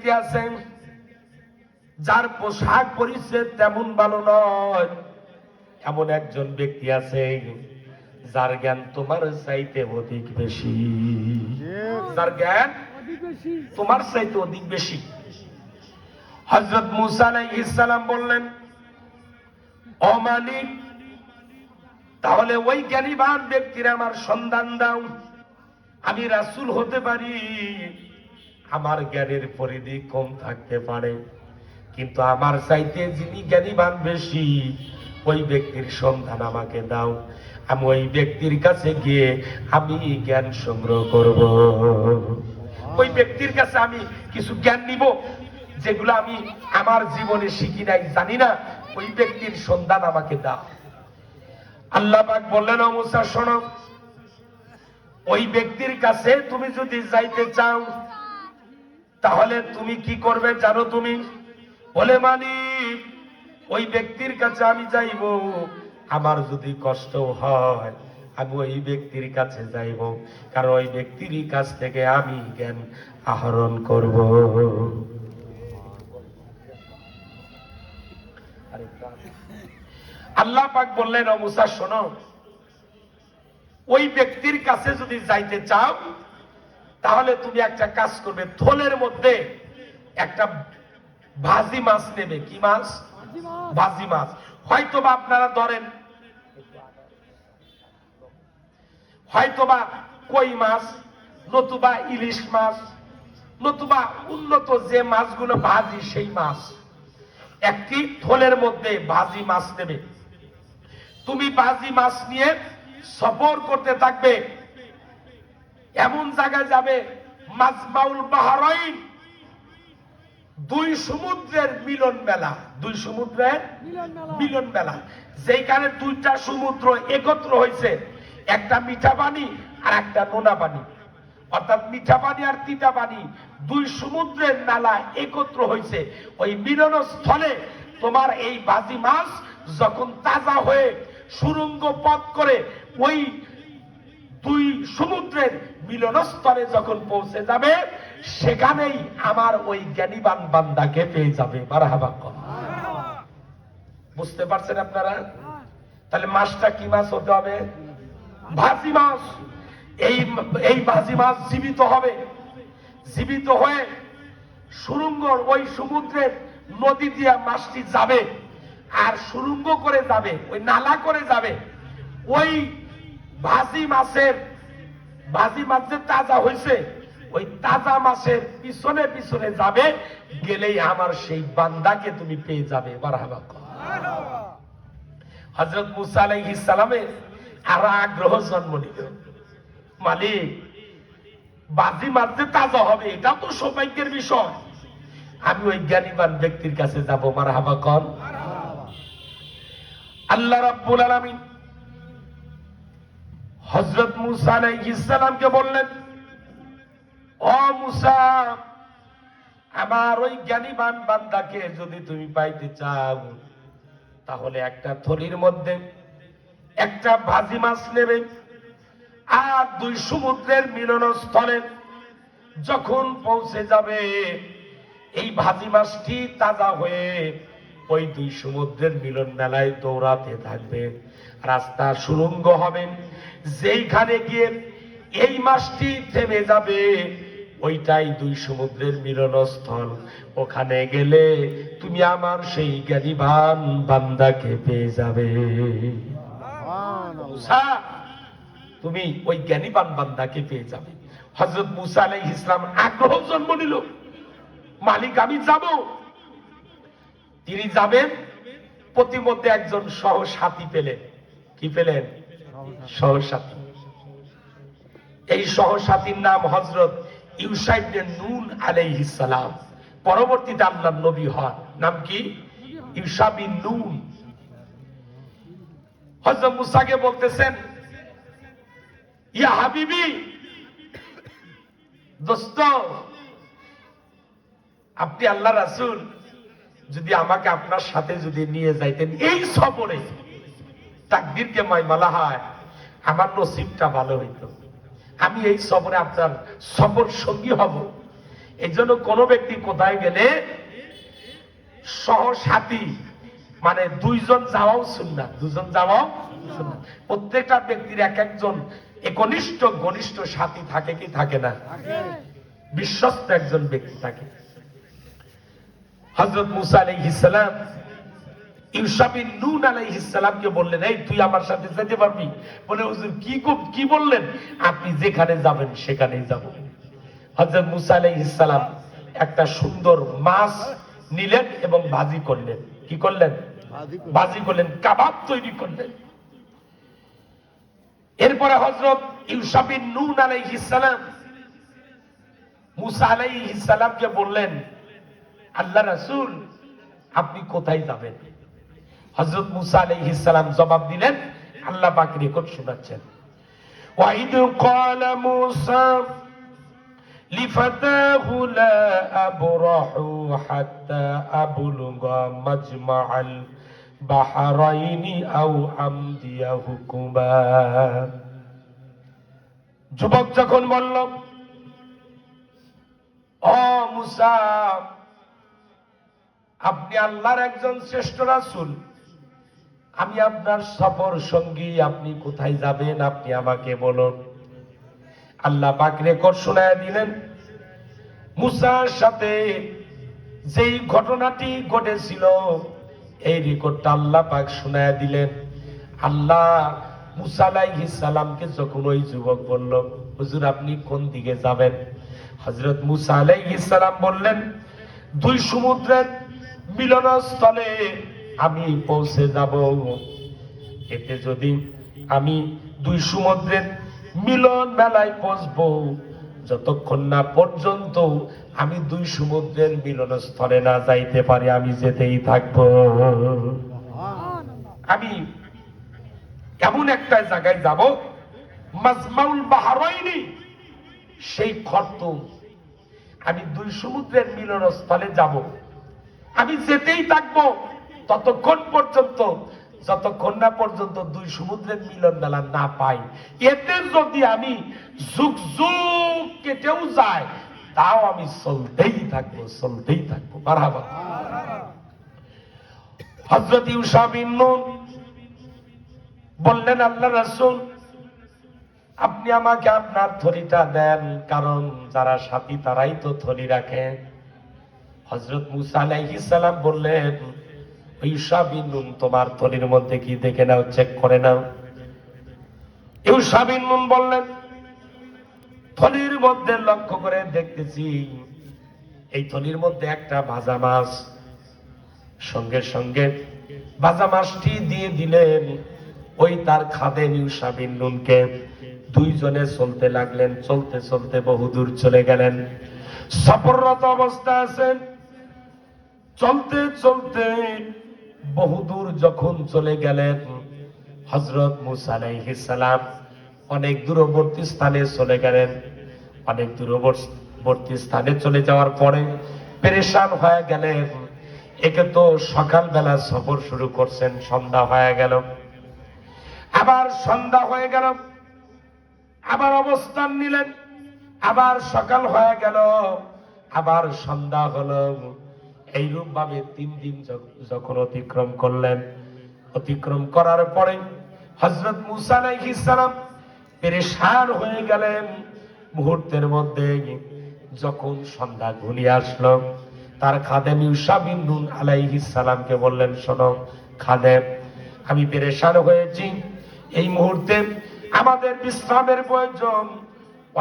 ব্যক্তি আছেন যার পোশাক পরিচ্ছদ তেমন ভালো নয়, এমন একজন ব্যক্তি আছে যার জ্ঞান তোমার চাইতে অধিক বেশি, যার জ্ঞান তোমার চাইতে অধিক বেশি। হযরত মুসা আলাইহিস সালাম বললেন, ও মালিক, তাহলে ওই জ্ঞানীবান ব্যক্তির আমার সন্ধান দাও। আমি রাসূল হতে পারি, আমার জ্ঞানের পরিধি কম থাকতে পারে, কিন্তু আমার চাইতে যিনি জ্ঞানীবান বেশি ওই ব্যক্তির সন্ধান আমাকে দাও। আমি ওই ব্যক্তির কাছে গিয়ে আমি জ্ঞান সংগ্রহ করব। ওই ব্যক্তির কাছে আমি কিছু জ্ঞান নিব যেগুলো আমি আমার জীবনে শিখি নাই, জানি না। ওই ব্যক্তির সন্ধান আমাকে দাও। আল্লাহ পাক বললেন, ও মুসা শোনো, ওই ব্যক্তির কাছে তুমি যদি যাইতে চাও তাহলে তুমি কি করবে জানো? তুমি বলে, মালিক, ওই ব্যক্তির কাছে আমি যাইব, আমার যদি কষ্ট হয় আমি ওই ব্যক্তির কাছে যাইব, কারণ ওই ব্যক্তির কাছ থেকে আমি জ্ঞান আহরণ করব। আল্লাহ পাক বললেন, ও মুসা শোনো, ওই ব্যক্তির কাছে যদি যাইতে চাও তাহলে তুমি একটা কাজ করবে, থলের মধ্যে একটা ভাজি মাছ নেবে। কি মাছ? ভাজি মাছ। হয়তোবা আপনারা ধরেন, হয়তোবা কই মাছ, নতুবা ইলিশ মাছ, নতুবা উন্নত যে মাছগুলো ভাজি সেই মাছ। একটি থলের মধ্যে ভাজি মাছ নেবে। তুমি ভাজি মাছ নিয়ে সফর করতে থাকবে, এমন জায়গায় যাবে মাজমাউল বাহরাইন, দুই সমুদ্রের মিলন মেলা। দুই সমুদ্রের মিলন মেলা, যেখানে দুইটা সমুদ্র একত্র হয়েছে, একটা মিঠা পানি আর একটা নোনা পানি, অর্থাৎ মিঠা পানি আর তিতা পানি, দুই সমুদ্রের নালা একত্র হয়েছে। ওই মিলন স্থলে তোমার এই ভাজি মাছ যখন তাজা হয়ে সুরঙ্গ পথ করে ওই দুই সমুদ্রের মিলনস্থলে যখন পৌঁছে যাবে, সেখানেই আমার ওই জ্ঞানীবান বান্দাকে পেয়ে যাবে। মারহাবা। বুঝতে পারছেন আপনারা? তাহলে মাছটা কি মাছ হতে হবে? ভাজি মাছ। এই ভাজি মাছ জীবিত হবে, জীবিত হয়ে সুরঙ্গ ওই সমুদ্রের নদী দিয়ে মাছটি যাবে, আর সুরঙ্গ করে যাবে, ওই নালা করে যাবে। ওই ভাজি মাছ যে তাজা হয়েছে, ওই তাজা মাছের পিছনে পিছনে যাবে, গেলেই আমার সেই বান্দাকে তুমি পেয়ে যাবে। মারহাবা। হযরত মুসা আলাইহিস সালামের আরো আগ্রহ জন্ম নিল, মালিক, ভাজি মাছ যে তাজা হবে এটা তো সৌভাগ্যের বিষয়, আমি ওই জ্ঞানীবান ব্যক্তির কাছে যাব। মারহাবা কন। আল্লাহ রাব্বুল আলামিন হযরত মুসা আলাইহিস সালামকে বললেন, ও মুসা, আমার ওই জ্ঞানীবান বান্দাকে যদি তুমি পাইতে চাও তাহলে একটা থলির মধ্যে একটা ভাজি মাছ নেবে, আর দুই সমুদ্রের মিলনস্থলে যখন পৌঁছে যাবে, এই ভাজি মাছটি তাজা হয়ে ওই দুই সমুদ্রের মিলন মেলায় দৌড়াতে থাকবে, রাস্তা সুরঙ্গ হবে, যেইখানে গিয়ে এই মাছটি থেমে যাবে ওইটাই দুই সমুদ্রের মিলনস্থল। ওখানে গেলে তুমি আমার সেই জ্ঞানীবান বান্দাকে পেয়ে যাবে। মুসা, তুমি ওই জ্ঞানীবান বান্দাকে পেয়ে যাবে। হযরত মুসা আলাইহিস সালাম আগ্রহ জন্ম নিল, মালিক, আমি যাব। তিনি যাবেন, প্রতিমধ্যে একজন সহসাথী পেলেন। কি পেলেন? সহসাথী। এই সহসাথীর নাম হযরত ইউশা ইবনে নুন আলাইহিস সালাম, পরবর্তীতে আল্লাহর নবী হন। নাম কি? ইউশা বিন নুন। হযরত মুসাকে বলতেছেন, ইয়া হাবিবি, দোস্ত, আপনি আল্লাহ রাসূল, যদি আমাকে আপনার সাথে যদি নিয়ে যাইতেন এই সফরে, তাকদীরকে মাইমালা হয়, আমার নসিবটা ভালো হইতো, আমি এই সফরে আপনার সফর সঙ্গী হব। এই জন্য কোনো ব্যক্তি কোথায় গেলে সহসাথী মানে দুইজন যাওয়াও সুন্নাত, দুজন যাওয়াও সুন্নাত। প্রত্যেকটা ব্যক্তির এক একজন একনিষ্ঠ ঘনিষ্ঠ সাথী থাকে কি থাকে না? বিশ্বস্ত একজন ব্যক্তি থাকে। হযরত মূসা আলাইহিস সালাম ইউসা বিন নুন আলাইহিস সালামকে বললেন, এই তুই আমার সাথে যেতে পারবি? বলে, হুজুর কি বললেন? আপনি যেখানে যাবেন সেখানেই যাব। হযরত মূসা আলাইহিস সালাম একটা সুন্দর মাছ নিলেন এবং ভাজি করলেন। কি করলেন? ভাজি করলেন, কাবাব তৈরি করলেন। এরপরে হযরত ইউসা বিন নুন আলাইহিস সালাম মূসা আলাইহিস সালামকে বললেন, আল্লাহ রাসূল আপনি কোথায় যাবেন? হযরত মূসা আলাইহিস সালাম জবাব দিলেন, আল্লাহ পাক রেকর্ড শোনাচ্ছেন, ওয়াইদ ক্বালা মূসা লিফাতাহু লা আবরাহু হাত্তা আবলুগা মাজমাআল বাহরাইনি আও আমদিয়া হুকুবা। যুবক যখন বলল, ও মূসা আপনি আল্লাহর একজন শ্রেষ্ঠ রাসূল, আমি আপনার সফর সঙ্গী, আপনি কোথায় যাবেন আপনি আমাকে বলুন। আল্লাহ পাক রেকর্ড শোনায় দিলেন, মূসার সাথে যেই ঘটনাটি ঘটেছিল এই রেকর্ডটা আল্লাহ পাক শোনায় দিলেন। আল্লাহ মূসা আলাইহিস সালামকে যখন ওই যুবক বলল, হুজুর আপনি কোন দিকে যাবেন? হযরত মূসা আলাইহিস সালাম বললেন, দুই সমুদ্রের মিলনস্থলে আমি পৌঁছে যাব। এতে যদি আমি দুই সমুদ্রের মিলন মেলায় পৌঁছবো, যতক্ষণ না পর্যন্ত আমি দুই সমুদ্রের মিলনস্থলে না যাইতে পারি আমি যেতেই থাকবো। আমি এমন একটা জায়গায় যাব, মাজমাউল বাহরাইনি, সেই খর্তুম, আমি দুই সমুদ্রের মিলনস্থলে যাব, আমি যেতেই থাকবো ততক্ষণ পর্যন্ত যতক্ষণ না পর্যন্ত দুই সমুদ্রের মিলন মেলা না পাই। এতে যদি আমি যুগ যুগ কেটেও যায় তাও আমি চলতেই থাকবো, চলতেই থাকবো। মারহাবা। হযরত ইউসা বিন নুন বললেন, আল্লাহ রাসূল আপনি আমাকে আপনার থলিটা দেন, কারণ যারা সাথী তারাই তো থলি রাখে। হযরত মূসা আলাইহিস সালাম বললেন, ইউসা বিন নুন তোমার থলির মধ্যে কি দেখে নাও, চেক করে নাও। ইউসা বিন নুন বললেন, থলির মধ্যে লক্ষ্য করে দেখতেছি এই থলির মধ্যে একটা ভাজা মাছ। সঙ্গে সঙ্গে ভাজা মাছটি দিয়ে দিলেন ওই তার খাদেম ইউসা বিন নুনকে। দুইজনে চলতে লাগলেন, চলতে চলতে বহুদূর চলে গেলেন। সফররত অবস্থা আছেন, চলতে চলতে বহুদূর যখন চলে গেলেন, হযরত মূসা আলাইহিস সালাম অনেক দূরবর্তী স্থানে চলে গেলেন। অনেক দূরবর্তী স্থানে চলে যাওয়ার পরে পেরেশান হয়ে গেলেন। একে তো সকালবেলা সফর শুরু করছেন, সন্ধ্যা হয়ে গেল, আবার সন্ধ্যা হয়ে গেল, আবার অবস্থান নিলেন, আবার সকাল হয়ে গেল, আবার সন্ধ্যা হলো। এইরূপ ভাবে 3 দিন যখন অতিক্রম করলেন, অতিক্রম করার পরে হযরত মূসা আলাইহিস সালাম পেরেশান হয়ে গেলেন। মুহূর্তের মধ্যে যখন সন্ধ্যা ঘনিয়ে আসলো, তার খাদেম ইউসা বিন নুন আলাইহিস সালামকে বললেন, শোনো খাদেম, আমি পেরেশান হয়েছি, এই মুহূর্তে আমাদের বিশ্রামের প্রয়োজন।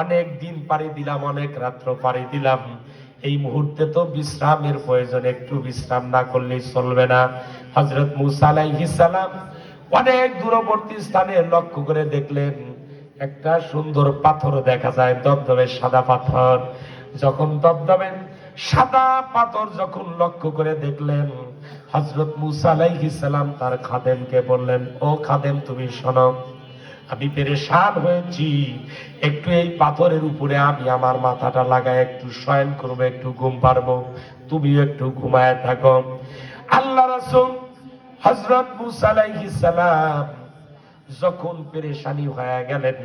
অনেক দিন পাড়ি দিলাম, অনেক রাত্র পাড়ি দিলাম, এই মুহূর্তে তো বিশ্রামের প্রয়োজন, একটু বিশ্রাম না করলে চলবে না। হযরত মূসা আলাইহিস সালাম অনেক দূরবর্তী স্থানে লক্ষ্য করে দেখলেন একটা সুন্দর পাথর দেখা যায়, দবদবে সাদা পাথর। যখন দবদবে সাদা পাথর যখন লক্ষ্য করে দেখলেন, হযরত মূসা আলাইহিস সালাম তার খাদেমকে বললেন, ও খাদেম তুমি শোনো, আমি পেরেশান হয়েছি, একটু এই পাথরের উপরে আমি আমার মাথাটা লাগায় একটু শয়ন করবো, একটু ঘুম পারবো, তুমি একটু ঘুমায় থাকো। আল্লাহ রাসূল হযরত মূসা আলাইহিস সালাম যখন পেরেশানি হয়ে গেলেন,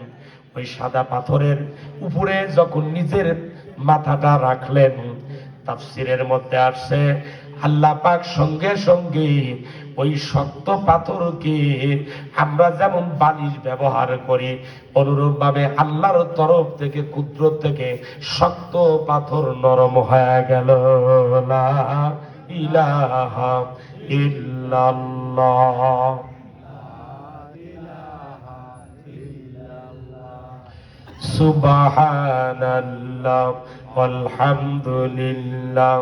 ওই সাদা পাথরের উপরে যখন নিজের মাথাটা রাখলেন। তাফসীরের মধ্যে আসছে আল্লাহ পাক সঙ্গে সঙ্গে ওই শক্ত পাথরকে আমরা যেমন বালিশ ব্যবহার করি অনুরূপ ভাবে আল্লাহর তরফ থেকে কুদরত থেকে শক্ত পাথর নরম হয়ে গেল। লা ইলাহা ইল্লাল্লাহ। সুবহানাল্লাহ আলহামদুলিল্লাহ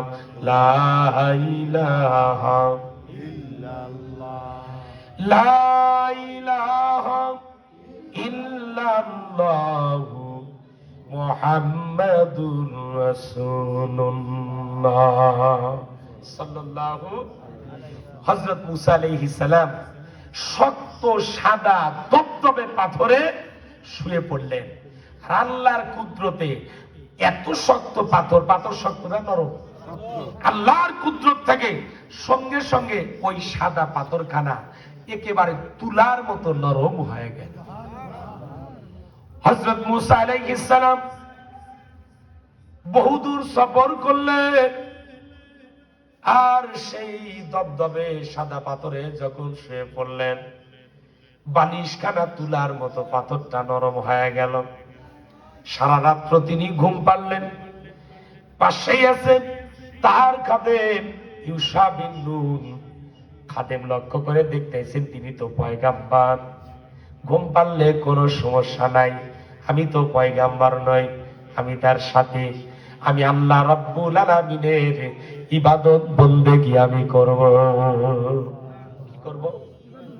লা ইলাহা ইল্লাল্লাহ লা ইলাহা ইল্লাল্লাহ মুহাম্মাদুর রাসূলুল্লাহ সাল্লাল্লাহু। হযরত মুসা আলাইহিস সালাম শক্ত সাদা দবদবে পাথরে শুয়ে পড়লেন। আল্লাহর কুদরতে এত শক্ত পাথর, পাথর শক্ত না নরম, আল্লাহর কুদরত থেকে সঙ্গে সঙ্গে ওই সাদা পাথরখানা একেবারে তুলার মতো নরম হয়ে গেল। হযরত মুসা আলাইহিস সালাম বহুদূর সফর করলেন, আর সেই দবদবে সাদা পাথরে যখন শুয়ে পড়লেন, বালিশখানা তুলার মতো পাথরটা নরম হয়ে গেল। সারা রাত্র তিনি ঘুম পারলেন। পাশেই আছেন তার খাদেম ইউশা বিন নুন। খাদেম লক্ষ্য করে দেখতেছেন তিনি তো পয়গাম্বর, ঘুম পারলে কোনো সমস্যা নাই, আমি তো পয়গাম্বর নই, আমি তার সাথে, আমি আল্লাহ রাব্বুল আলামিনের ইবাদত বন্দেগী আমি করব। কি করব?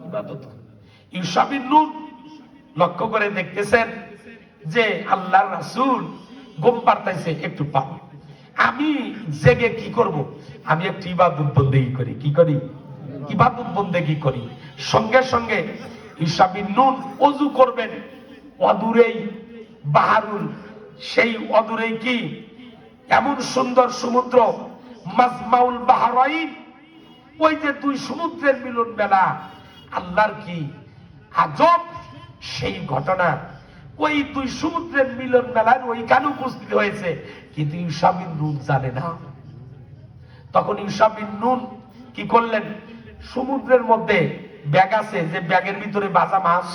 ইবাদত। ইউশা বিন নুন লক্ষ্য করে দেখতেছেন যে আল্লাহর রাসূল ঘুম পাড়তাইছে, একটু পান, আমি জেগে কি করব? আমি একটু ইবাদত বন্দেগী করি। কি করি? ইবাদত বন্দেগী করি। সঙ্গে সঙ্গে ইউশা বিন নুন ওযু করবেন। অদূরেই বাহারুল, সেই অদূরেই কি এমন সুন্দর সমুদ্র, মাজমাউল বাহরাইন, ওই যে দুই সমুদ্রের মিলন মেলা, আল্লাহর কি আজব সেই ঘটনা। ওই দুই সমুদ্রের মিলন মেলার ওইখানে উপস্থিত হয়েছে, কিন্তু ইউশা বিন নুন জানে না। তখন ইউশা বিন নুন কি করলেন, সমুদ্রের মধ্যে ব্যাগ আছে, যে ব্যাগের ভিতরে ভাজা মাছ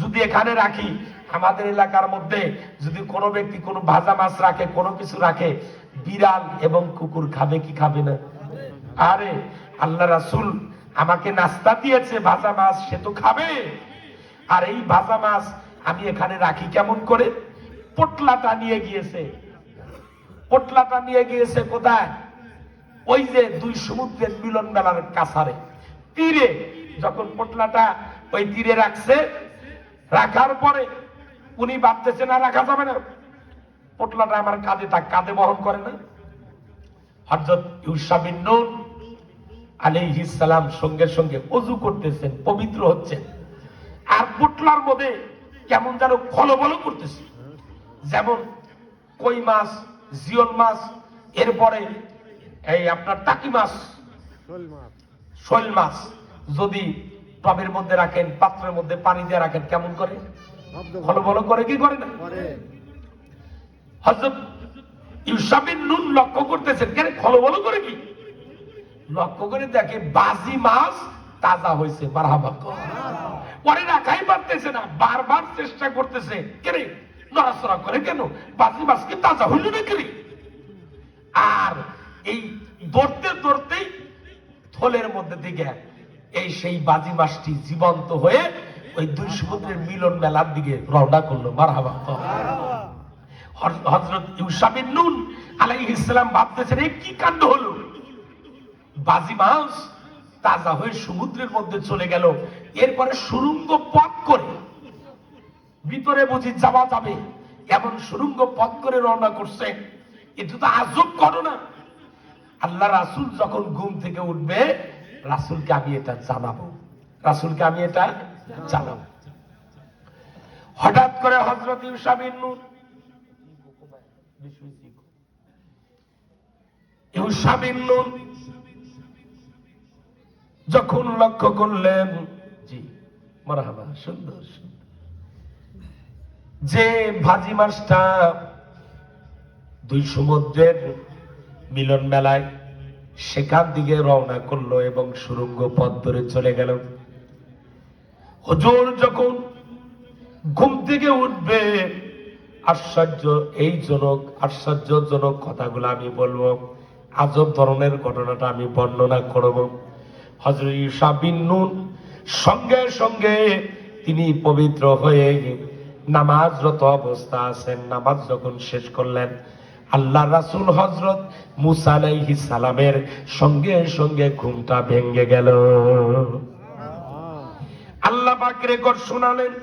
যদি এখানে রাখি, আমাদের এলাকার মধ্যে যদি কোনো ব্যক্তি কোনো ভাজা মাছ রাখে, কোনো কিছু রাখে, বিড়াল এবং কুকুর খাবে কি খাবে না? আরে আল্লাহ রাসূল আমাকে নাস্তা দিয়েছে ভাজা মাছ, সে তো খাবে। আর এই ভাজা মাছ আমি এখানে রাখি কেমন করে? পোটলাটা নিয়ে গিয়েছে। পোটলাটা নিয়ে গিয়েছে কোথায়? ওই যে দুই সমুদ্রের মিলন মেলার কাছারে তীরে। যখন পোটলাটা ওই তীরে রাখছে, রাখার পরে উনি ভাবতেছে না রাখা যাবে না, পোটলাটা আমার কাঁধে, তা কাঁধে বহন করে না। হযরত ইউশা বিন নুন আলাইহিস সালাম সঙ্গে সঙ্গে ওযু করতেছেন, পবিত্র হচ্ছেন, আর পোটলার মধ্যে কেমন যেন খলবল করতেছে, যেমন কই মাছ, জিয়ল মাছ, এরপরে এই আপনার টাকি মাছ, শোল মাছ যদি টবের মধ্যে রাখেন, পাত্রের মধ্যে পানি দিয়ে রাখেন, কেমন করে? খলবল করে কি করে না? হযরত ইউশা বিন নুন লক্ষ্য করতেছেন, কেন খলবল করে? কি লক্ষ্য করে দেখে বাজি মাছ তাজা হয়েছে। মারহাবা। পরে রাখাই পারতেছে না, বারবার চেষ্টা করতেছে, কেন নড়াচড়া করে, কেন বাজি মাছ কি তাজা হইল না কেন? আর এই ধরতে ধরতেই থলের মধ্যে দিকে এই সেই বাজি মাছটি জীবন্ত হয়ে ওই দুই সমুদ্রের মিলন মেলার দিকে রওনা করলো। মারহাবা। হযরত ইউশা বিন নুন আলাইহিস সালাম ভাবতেছেন, এই কি কাণ্ড হলো? বাজি মাছ তাজা হয়ে সমুদ্রের মধ্যে চলে গেল, এরপরে সুড়ঙ্গ পথ করে ভিতরে বুঝি যাওয়া যাবে এমন সুড়ঙ্গ পথ করে রওনা করছে। এটা তো আজব ঘটনা। আল্লাহ রাসূল যখন ঘুম থেকে উঠবে, রাসূলকে আমি এটা জানাবো, রাসূলকে আমি এটা জানাবো। হঠাৎ করে হযরত ইউশা বিন নুন যখন লক্ষ্য করলেন, জি মারহাবা, সুন্দর সুন্দর, যে ভাজি মাছটা দুই সমুদ্রের মিলন মেলায় সেখান দিকে রওনা করলো এবং সুড়ঙ্গ পথ ধরে চলে গেল। হুজুর যখন ঘুম থেকে উঠবে, আশ্চর্যজনক কথাগুলো আমি বলবো, আজব ধরনের ঘটনাটা আমি বর্ণনা করব। হযরত ঈসা বিন নূন সঙ্গে সঙ্গে তিনি পবিত্র হয়ে নামাজরত অবস্থা আছেন। নামাজ যখন শেষ করলেন, আল্লাহ রাসূল হযরত মুসা আলাইহিস সালামের সঙ্গে সঙ্গে ঘুমটা ভেঙে গেল। আল্লাহ পাক রেকর্ড শোনালেন।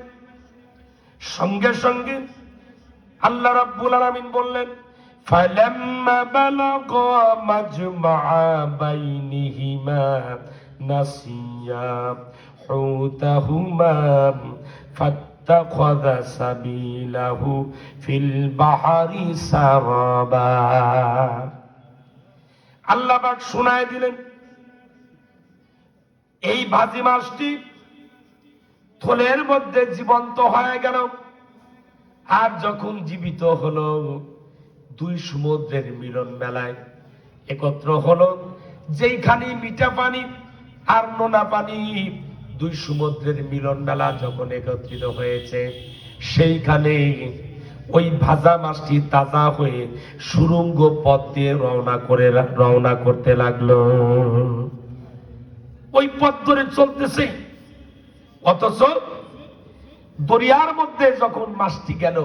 সঙ্গে সঙ্গে আল্লাহ রাব্বুল আলামিন বললেন, ফালাম্মা বালাগা মাজমাআ বাইনিহিমা নাসিয়া হুতাহুমা ফাত্তাখাযা সাবিলাহু ফিল বাহরি সারাবা। আল্লাহ পাক শোনায় দিলেন, এই ভাজি মাছটি থলের মধ্যে জীবন্ত হয়ে গেল। আর যখন জীবিত হলো, দুই সমুদ্রের মিলন মেলায় একত্র হলো। যেইখানে মিঠা পানি আর নোনা পানি, দুই সমুদ্রের মিলন মেলা যখন একত্রিত হয়েছে, সেইখানে ওই ভাজা মাছটি তাজা হয়ে সুড়ঙ্গ পথ দিয়ে রওনা করতে লাগলো। ওই পথ ধরে চলতেছে, অথচ দরিয়ার মধ্যে যখন মাছটি গেল,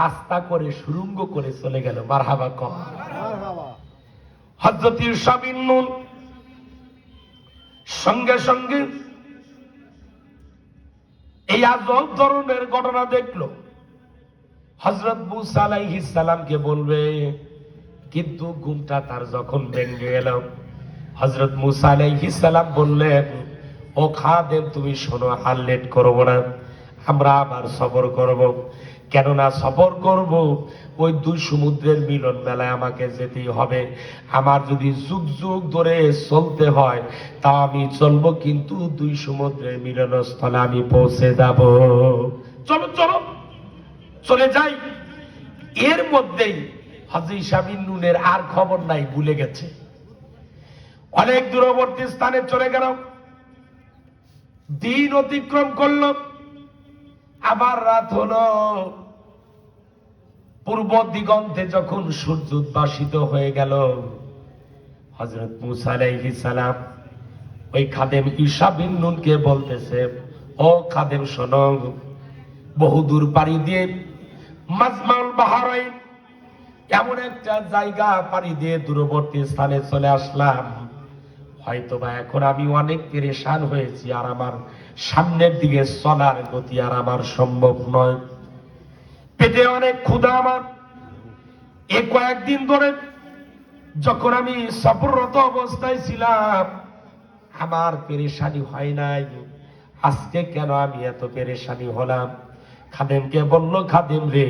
রাস্তা করে সুড়ঙ্গ করে চলে গেল। মারহাবা কম। হযরত ঈসা বিন নূন সঙ্গে সঙ্গে এই আজব ধরনের ঘটনা দেখলো। হযরত মুসা আলাইহিস সালামকে বলবে, কিন্তু ঘুমটা তার যখন ভেঙে গেল, হযরত মুসা আলাইহিস সালাম বললেন, ও খাদেম, তুমি শোনো, আর লেট করবো না, আমরা আবার সফর করব। কেননা সফর করব, ওই দুই সমুদ্রের মিলন মেলায় আমাকে যেতেই হবে। আমার যদি যুগ যুগ ধরে চলতে হয় তা আমি চলবো, কিন্তু দুই সমুদ্রের মিলনস্থলে আমি পৌঁছে যাব। চলো চলো, চলে যাই। এর মধ্যেই হযরত ঈসা বিন নূনের আর খবর নাই, ভুলে গেছে। অনেক দূরবর্তী স্থানে চলে গেল, দিন অতিক্রম করলো, আবার রাত হলো। পূর্ব দিগন্তে যখন সূর্য উদ্ভাসিত হয়ে গেল, হযরত মুসা আলাইহিস সালাম ওই খাদেম ঈসা বিন নূনকে বলতেছে, ও খাদেম শোনো, বহুদূর পাড়ি দিয়ে মাজমাউল বাহরাইন এমন একটা জায়গা পাড়ি দিয়ে দূরবর্তী স্থানে চলে আসলাম। হয়তোবা এখন আমি অনেক পেরেশান হয়েছি, আর আমার সামনের দিকে চলার গতি আর আমার সম্ভব নয়। পেটে অনেক ক্ষুধা আমার। এ কয়েকদিন ধরে যখন আমি সফররত অবস্থায় ছিলাম, আমার পেরেশানি হয় নাই, আজকে কেন আমি এত পেরেশানি হলাম? খাদেমকে বলল, খাদেম রে,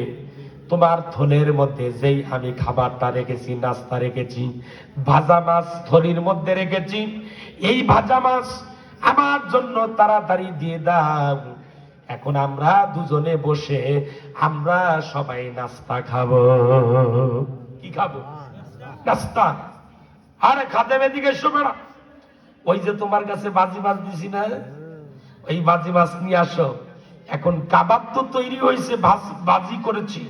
তোমার থলের মধ্যে যেই আমি খাবারটা রেখেছি, নাস্তা রেখেছি, ভাজা মাছ থলির মধ্যে রেখেছি, এই ভাজা মাছ আমার জন্য তাড়াতাড়ি দিয়ে দাও। এখন আমরা দুজনে বসে আমরা সবাই নাস্তা খাবো। কি খাবো? নাস্তা। আরে খাদেম, এদিকে এসো বেড়া, ওই যে তোমার কাছে বাজি মাছ দিছি না, ওই বাজি মাছ নিয়ে আসো। এখন কাবাব তো তৈরি হয়েছে, বাজি করেছি,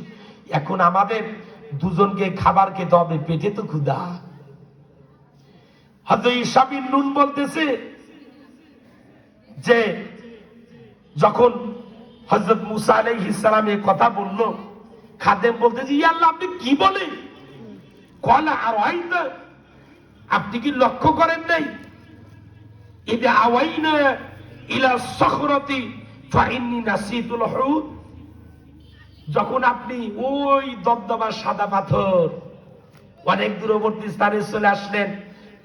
এখন আমাদের দুজনকে খাবার খেতে হবে, পেটে তো ক্ষুধা। হযরত ঈসা বিন নূন বলতেছে যে যখন হযরত মুসা আলাইহিস সালাম এই কথা বলল, খাদেম বলতেছে, ইয়া আল্লাহ, আপনি কি বলেন? ক্বালা আরাইতা, আপনি কি লক্ষ্য করেন নাই? ইদা আওয়াইনা ইলা সখরাতি ফাইন্নী নাসিতুল হুত, যখন আপনি ওই দবদবা সাদা পাথর অনেক দূরবর্তী স্থানে চলে আসলেন,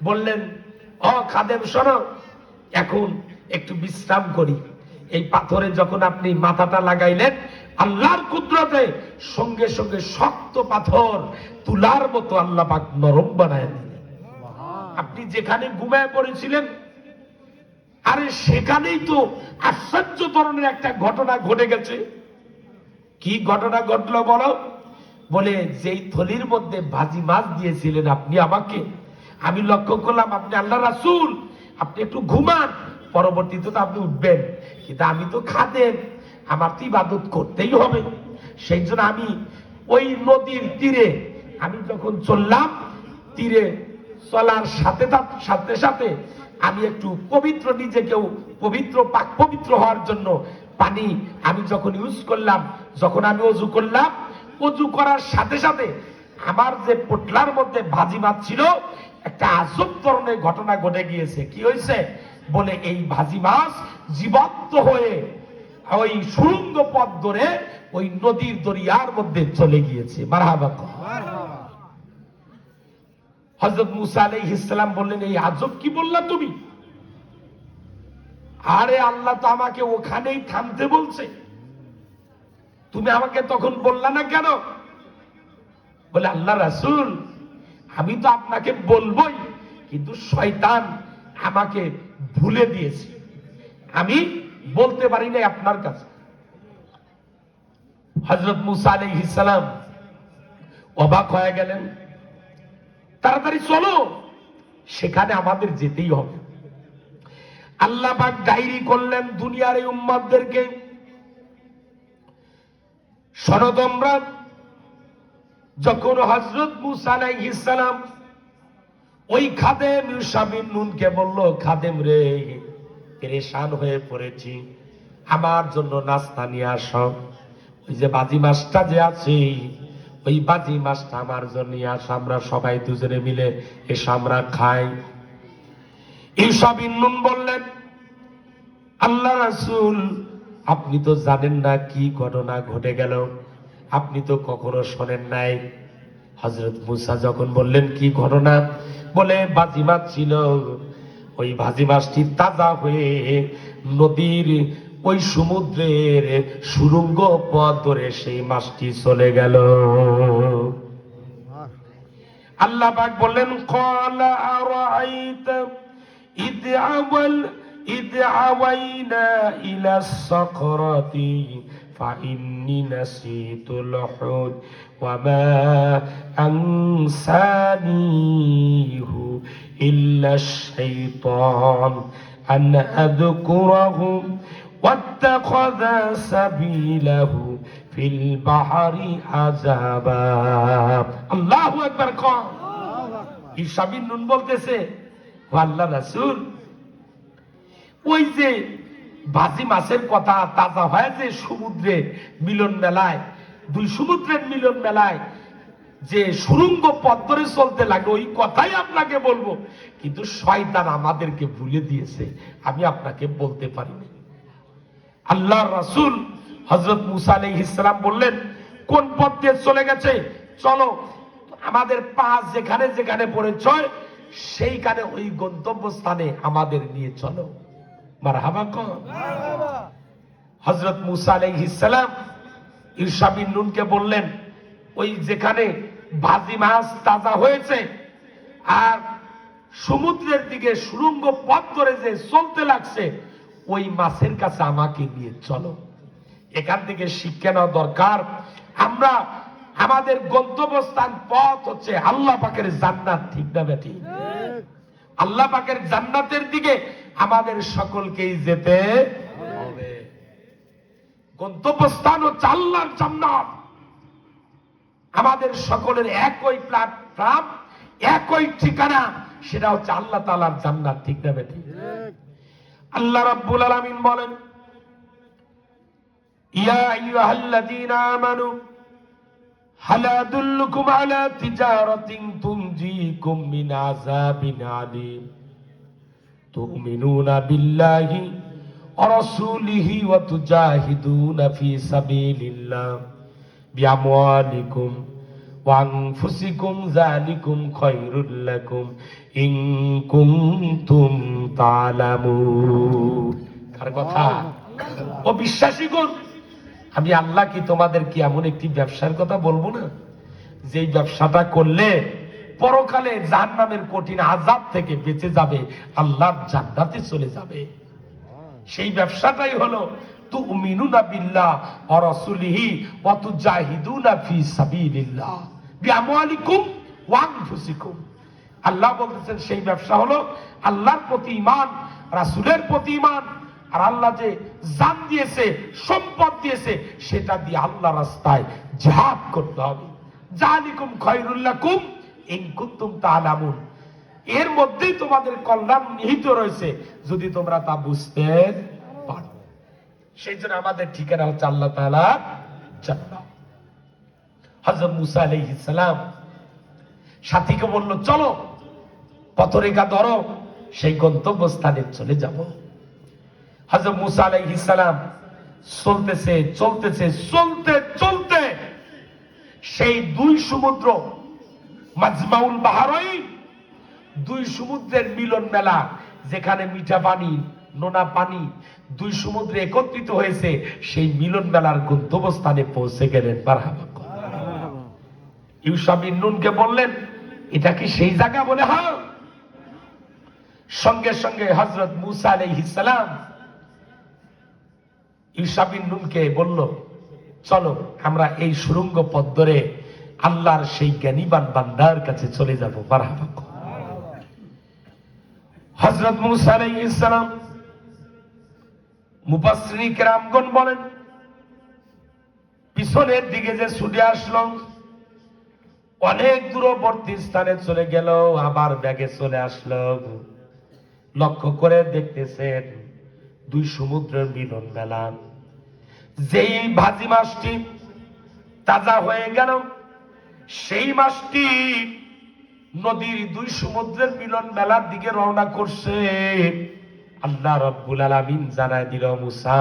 বললেন, ও খাদেম শোনো, এখন একটু বিশ্রাম করি। এই পাথরে যখন আপনি মাথাটা লাগাইলেন, আল্লাহর কুদরতে সঙ্গে সঙ্গে শক্ত পাথর তুলার মতো আল্লাহ পাক নরম বানায় দিলেন। আপনি যেখানে ঘুমায় পড়েছিলেন, আরে সেখানেই তো আশ্চর্য ধরনের একটা ঘটনা ঘটে গেছে। কি ঘটনা ঘটলো বলো? বলে যেই থলির মধ্যে ভাজি মাছ দিয়েছিলেন আপনি আমাকে, আমি লক্ষ্য করলাম আপনি আল্লাহ রাসূল, আপনি একটু ঘুমান, পরবর্তীতে তো আপনি উঠবেন, কিন্তু আমি তো খাদেম, আমার তো ইবাদত করতেই হবে। সেই জন্য আমি ওই নদীর তীরে আমি যখন চললাম, তীরে চলার সাথে সাথে সাথে আমি একটু পবিত্র, নিজেকেও পবিত্র, পাক পবিত্র হওয়ার জন্য পানি আমি যখন ইউজ করলাম, যখন আমি অজু করলাম, অজু করার সাথে সাথে আমার যে পোটলার মধ্যে ভাজি মাছ ছিল, একটা আজব ধরনের ঘটনা ঘটে গিয়েছে। কি হয়েছে বলে, এই ভাজি মাছ জীবন্ত হয়ে ওই সুড়ঙ্গ পথ ধরে ওই নদীর দরিয়ার মধ্যে চলে গিয়েছে। মারহাবা। হযরত মুসা আলাইহিস সালাম বললেন, এই আজব কি বললা তুমি? আরে আল্লাহ তো আমাকে ওখানেই থামতে বলছে, তুমি আমাকে তখন বললা না কেন? বলে, আল্লাহ রাসূল, আমি তো আপনাকে বলবোই, কিন্তু শয়তান আমাকে ভুলে দিয়েছে, আমি বলতে পারি নাই আপনার কাছে। হযরত মুসা আলাইহিস সালাম অবাক হয়ে গেলেন। তাড়াতাড়ি চলো, সেখানে আমাদের যেতেই হবে। আল্লাহ পাক ডায়েরি করলেন দুনিয়ার এই উম্মতদেরকে, শোনো তোমরা, যখন হযরত মুসা আলাইহিস সালাম ওই খাদেম ইউশা বিন নুনকে বলল, খাদেম রে, পেরেশান হয়ে পড়েছি, আমার জন্য নাস্তা নিয়ে আসো, ওই যে বাজি মাছটা যে আছে, ওই বাজি মাছটা আমার জন্য নিয়ে আসো, আমরা সবাই দুজনে মিলে এসে আমরা খাই। ইউশা বিন নুন বললেন, আল্লাহ রাসূল, আপনি তো জানেন না কি ঘটনা ঘটে গেল, আপনি তো কখনো শোনেন নাই। হযরত মুসা যখন বললেন কি ঘটনা, বলে ভাজি মাছ ছিল, ওই ভাজি মাছটি তাজা হয়ে নদীর ওই সমুদ্রের সুড়ঙ্গ পথ ধরে সেই মাছটি চলে গেল। আল্লাহ পাক বললেন, ক্বালা আরাআইতা ইদ আওয়াইনা ইলাস সাকরাতি ফাইন্নী নাসিতুল হুদ ওয়া মা আনসানিহু ইল্লা শাইতান আন আযকুরাহু ওয়াত্তাখাযা সাবিলাহু ফিল বাহরি আযাবা। আল্লাহু আকবার। ঈসা বিন নুন বলতেছে, ও আল্লাহ রাসূল, ওই যে ভাজি মাছের কথা তাজা হয় যে সমুদ্রে মিলন মেলায়, দুই সমুদ্রের মিলন মেলায় যে সুড়ঙ্গ পথ ধরে চলতে লাগলো, ওই কথাই আপনাকে বলবো, কিন্তু শয়তান আমাদেরকে ভুলে দিয়েছে, আমি আপনাকে বলতে পারিনি। আল্লাহর রাসূল হযরত মুসা আলাইহিস সালাম বললেন, কোন পথ দিয়ে চলে গেছে? চলো, আমাদের পা যেখানে যেখানে পড়েছে সেইখানে ওই গন্তব্যস্থানে আমাদের নিয়ে চলো। মারহাবা। হযরত মুসা আলাইহিস সালাম ঈসা বিন নুনকে বললেন, ওই যেখানে ভাজি মাছ তাজা হয়েছে আর সমুদ্রের দিকে সুড়ঙ্গ পথ ধরে যে চলতে লাগছে, ওই মাছের কাছে আমাকে নিয়ে চলো। এখান থেকে শিক্ষা নেওয়া দরকার, আমরা আমাদের গন্তব্যস্থান পথ হচ্ছে আল্লাহ পাকের জান্নাত, ঠিক না বেটি? আল্লাহ পাকের জান্নাতের দিকে আমাদের সকলকেই যেতে হবে। গন্তব্যস্থান হচ্ছে আল্লাহর জান্নাত। আমাদের সকলের একই প্ল্যাটফর্ম, একই ঠিকানা, সেটা হচ্ছে আল্লাহ তাআলার জান্নাত, ঠিক না বেটি? আল্লাহ রাব্বুল আলামিন বলেন, ইয়া আইয়ুহাল্লাযীনা আমানু হাল আদুল্লুকুম আলা তিজারাতিন তুনজিকুম মিন আযাবিন আলীম তুমিনুনা বিল্লাহি ওয়া রাসূলিহি ওয়া তুজাহিদুনা ফি সাবিলিল্লাহ বিআমওয়ালিকুম ওয়া আনফুসিকুম যালিকুম খায়রুল লাকুম ইন কুনতুম তা'লামুন। কার কথা? ও বিশ্বাসীগণ, আমি আল্লাহ কি তোমাদের কি এমন একটি ব্যবসার কথা বলবো না, যেই ব্যবসাটা করলে পরকালে জাহান্নামের কঠিন আযাব থেকে বেঁচে যাবে, আল্লাহর জান্নাতে চলে যাবে। সেই ব্যবসাটাই হলো তুমিনুনা বিল্লাহ ওয়া রাসূলিহি ওয়া তুজাহিদুনা ফি সাবিলিল্লাহ বিআমওয়ালিকুম ওয়া আনফুসিকুম। আল্লাহ বলতেছেন সেই ব্যবসা হলো আল্লাহর প্রতি ঈমান, রাসূলের প্রতি ঈমান, আর আল্লাহ যে জান দিয়েছে, সম্পদ দিয়েছে, সেটা দিয়ে আল্লাহর রাস্তায় জিহাদ করতে হবে। যালিকুম খায়রুল লাকুম ইন কুনতুম তা'লামুন। এর মধ্যেই তোমাদের কল্যাণ নিহিত রয়েছে যদি তোমরা তা বুঝতে পারো। সেই জন্য আমাদের ঠিকানা হচ্ছে আল্লাহ তাআলার জান্নাত। হযরত মুসা আলাইহিস সালাম সাথীকে বলল, চলো পথরেখা ধরো, সেই গন্তব্যস্থানে চলে যাব। হযরত মুসা আলাইহিস সালাম চলতেছে চলতেছে চলতে চলতে সেই দুই সমুদ্র, মাজমাউল বাহরাইন, দুই সমুদ্রের মিলন মেলা, যেখানে মিঠা পানি, নোনা পানি দুই সমুদ্রে একত্রিত হয়েছে, সেই মিলন মেলার গন্তব্যস্থানে পৌঁছে গেলেন। মারহাবা। ইউশা বিন নুনকে বললেন, এটা কি সেই জায়গা? বলে হ্যাঁ। সঙ্গে সঙ্গে হযরত মুসা আলাইহিস সালাম ইউশা বিন নুনকে বলল, চলো আমরা এই সুড়ঙ্গ পথ ধরে আল্লাহর সেই জ্ঞানীবান বান্দার কাছে চলে যাব। মারহাবা। হযরত মুসা আলাইহিস সালাম, মুফাসসিরিন কেরামগণ বলেন, পিছনের দিকে যে ছুটে আসলো, অনেক দূরবর্তী স্থানে চলে গেল, আবার ব্যাগে চলে আসলো। লক্ষ্য করে দেখতেছেন দুই সমুদ্রের মিলন মেলা। যেই ভাজি মাছটি তাজা হয়ে গেল, সেই মাছটি নদীর দুই সমুদ্রের মিলন মেলার দিকে রওনা করছে। আল্লাহ রাব্বুল আলামিন জানায় দিল, মুসা,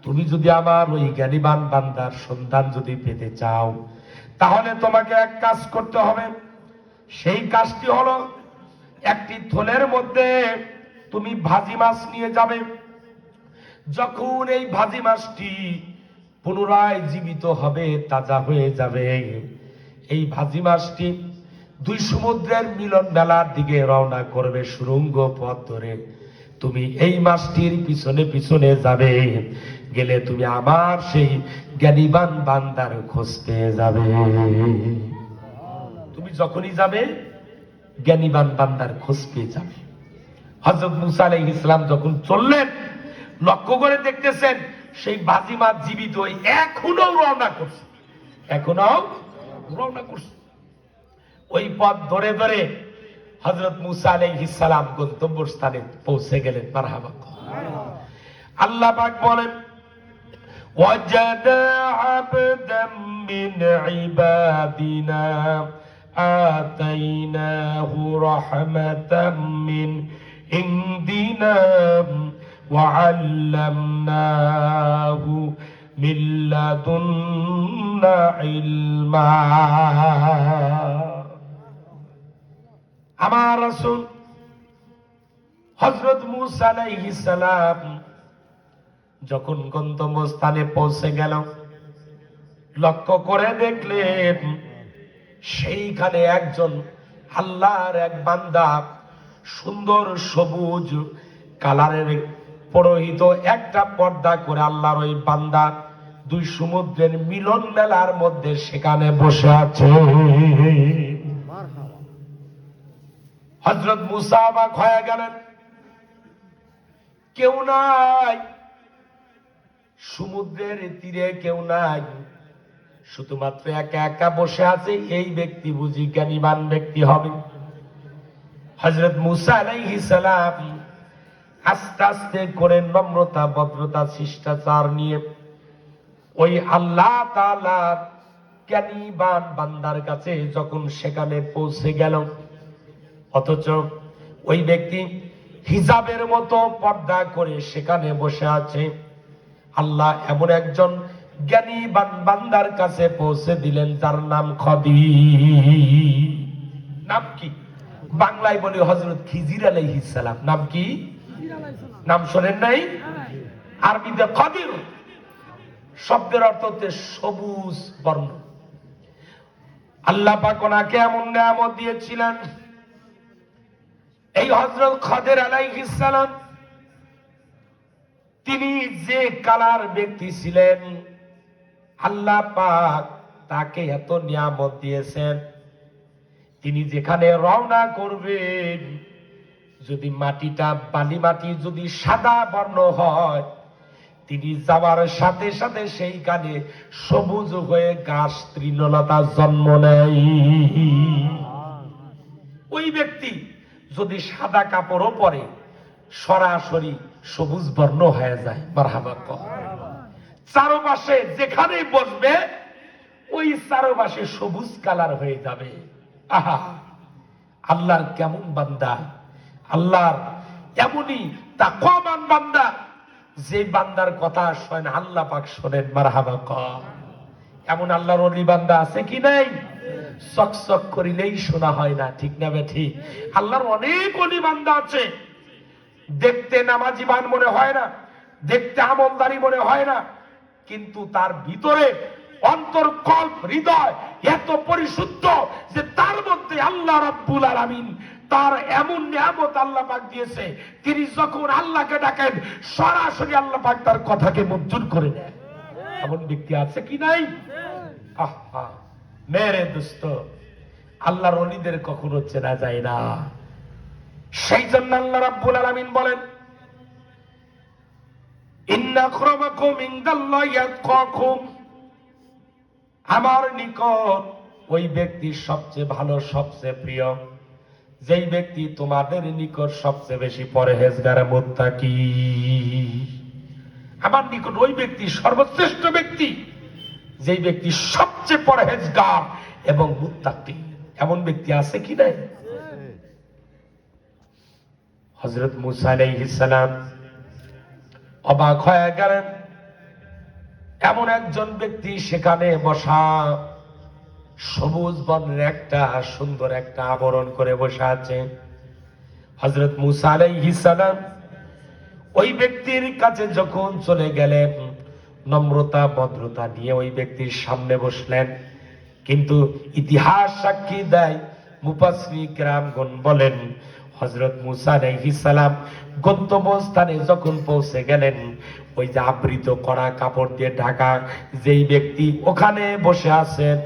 তুমি যদি আমার ওই জ্ঞানীবান বান্দার সন্ধান যদি পেতে চাও, তাহলে তোমাকে এক কাজ করতে হবে। সেই কাজটি হলো, একটি থলের মধ্যে তুমি ভাজি মাছ নিয়ে যাবে। যখন এই ভাজি মাছটি পুনরায় জীবিত হবে, তাজা হয়ে যাবে, এই ভাজি মাছটি দুই সমুদ্রের মিলন মেলার দিকে রওনা করবে সুড়ঙ্গ পথ ধরে। তুমি এই মাছটির পিছনে পিছনে যাবে, গেলে তুমি আমার সেই জ্ঞানীবান বান্দার খোঁজ পেয়ে যাবে। তুমি যখনই যাবে, জ্ঞানীবান বান্দার খোঁজ পেয়ে যাবে। হযরত মুসা আলাইহিস সালাম যখন চললেন, লক্ষ্য করে দেখতেছেন সেই ভাজি মাছ জীবিত এখনো রওনা করছে, এখনো রওনা করছে। ওই পথ ধরে ধরে হযরত মুসা আলাইহিস সালাম গন্তব্যস্থানে পৌঁছে গেলেন। মারহাবা। আল্লাহ পাক বলেন, ওয়াজাদা আবদাম মিন ইবাদিনা আতাইনাহু রাহমাতাম মিন ইনদিনা ওয়া আল্লামনাহু মিন লাদুন্না ইলমা। আমার রাসূল হযরত মুসা আলাইহিস সালাম যখন গন্তব্যস্থানে পৌঁছে গেল, লক্ষ্য করে দেখলেন সেইখানে একজন আল্লাহর এক বান্দা সুন্দর সবুজ কালারের পরিহিত একটা পর্দা করে আল্লাহর ওই বান্দা দুই সমুদ্রের মিলন মেলার মধ্যে সেখানে বসে আছে। হযরত মুসা অবাক হয়ে গেলেন, কেউ নাই, সমুদ্রের তীরে কেউ নাই, শুধুমাত্র একা একা বসে আছে, এই ব্যক্তি বুঝি জ্ঞানীবান ব্যক্তি হবে। হযরত মুসা আলাইহিস সালাম আস্তে আস্তে করে নম্রতা, ভদ্রতা, শিষ্টাচার নিয়ে ওই আল্লাহ তাআলার জ্ঞানীবান বান্দার কাছে যখন সেখানে পৌঁছে গেল, অথচ ওই ব্যক্তি হিজাবের মতো পর্দা করে সেখানে বসে আছে। আল্লাহ এমন একজন জ্ঞানীবান বান্দার কাছে পৌঁছে দিলেন, তার নাম খদির। নাম কি? বাংলায় বলি হযরত খিজির আলাইহিস সালাম। নাম কি? নাম শোনেন নাই? আরবিতে খদির শব্দের অর্থ হচ্ছে সবুজ বর্ণ। আল্লাহ পাক ওনাকে এমন নিয়ামত দিয়েছিলেন, এই হযরত খদির আলাইহিস সালাম তিনি যে কালার ব্যক্তি ছিলেন, আল্লাহ পাক তাকে এত নিয়ামত দিয়েছেন, তিনি যেখানে রওনা করবেন, যদি মাটিটা বালি মাটি যদি সাদা বর্ণ হয়, তিনি যাওয়ার সাথে সাথে সেইখানে সবুজ হয়ে গাছ তৃণলতা জন্ম নেয়। ওই ব্যক্তি যদি সাদা কাপড়ও পরে সরাসরি সবুজ বর্ণ হয়ে যায়। মারহাবা। চারপাশে যেখানে বসবে ওই চারপাশে সবুজ কালার হয়ে যাবে। আহা, আল্লাহর কেমন বান্দা, আল্লাহর এমনই তাকওয়াবান বান্দা, যে বান্দার কথা শোনেন আল্লাহ পাক শোনেন। মারহাবা। এমন আল্লাহর ওলি বান্দা আছে কি নাই? চকচক করিলেই শোনা হয় না, ঠিক না বেঠি? আল্লাহর অনেক ওলি বান্দা আছে, দেখতে নামাজিবান মনে হয় না, দেখতে আমলদারি মনে হয় না, কিন্তু তার ভিতরে অন্তর কল্প হৃদয় এত পরিশুদ্ধ যে তার মধ্যে আল্লাহ রাব্বুল আলামিন তার এমন নিয়ামত আল্লাহ পাক দিয়েছে, তিনি যখন আল্লাহকে ডাকেন সরাসরি আল্লাহ পাক তার কথাকে মঞ্জুর করে নেয়। এমন ব্যক্তি আছে কি নাই? আহা মেরে দোস্ত, আল্লাহর ওলিদের কখনো চেনা যায় না। সেই জন্য আল্লাহ রাব্বুল আলামিন বলেন, ইন্না আকরামাকুম ইনদাল্লাহি আতকাকুম, আমার নিকট ওই ব্যক্তি সবচেয়ে ভালো, সবচেয়ে প্রিয়, যেই ব্যক্তি তোমাদের নিকট সবচেয়ে বেশি পরহেজগার মুত্তাকি। আমার নিকট ওই ব্যক্তি সর্বশ্রেষ্ঠ ব্যক্তি, যেই ব্যক্তি সবচেয়ে পরহেজগার এবং মুত্তাকি। এমন ব্যক্তি আছে কি নাই? হযরত মুসা আলাইহিস সালাম অবাক হয়ে গেলেন, এমন একজন ব্যক্তি সেখানে বসা, সবুজ বর্ণের একটা সুন্দর একটা আবরণ করে বসে আছে। হযরত মুসা আলাইহিস সালাম ওই ব্যক্তির কাছে যখন চলে গেলেন, নম্রতা ভদ্রতা নিয়ে ওই ব্যক্তির সামনে বসলেন। কিন্তু ইতিহাস সাক্ষী দেয়, মুফাসসিরিন কিরামগণ বলেন, হযরত মুসা আলাইহিস সালাম গন্তব্যস্থানে যখন পৌঁছে গেলেন, ওই যে আবৃত করা কাপড় দিয়ে ঢাকা যেই ব্যক্তি ওখানে বসে আছেন,